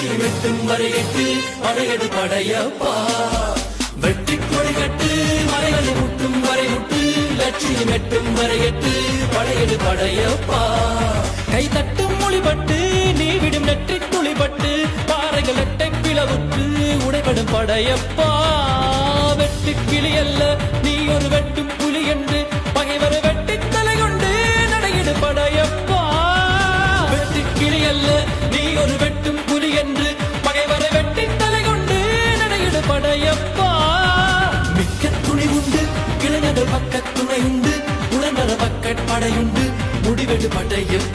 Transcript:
லட்சியம் எட்டும் வரை எட்டு படையெடு படையப்பா வெற்றி கொடி கட்டு மலைகளை முட்டும் வரை முட்டு லட்சியம் எட்டும் வரை எட்டு படையெடு படையப்பா கை தட்டும் மொழிபட்டு நீ விடும் நெற்றி துளிபட்டு பாறைகள் எட்டை பிளவுற்று உடைபடும் படையப்பா வெட்டு கிளி அல்ல நீ ஒரு வெட்டும் புலி என்று பகைவரை வெட்டி தலை கொண்டு நடையிடு படையப்பா வெட்டு கிளி அல்ல நீ ஒரு வெட்டும் புலி என்று பகைவரை வெட்டி தலை கொண்டு நடையிடு படையப்பா மிக்க துணி உண்டு இளைஞர்கள் பக்க துணை உண்டு உடனர பக்க படையுண்டு முடிவெடு படையப்பா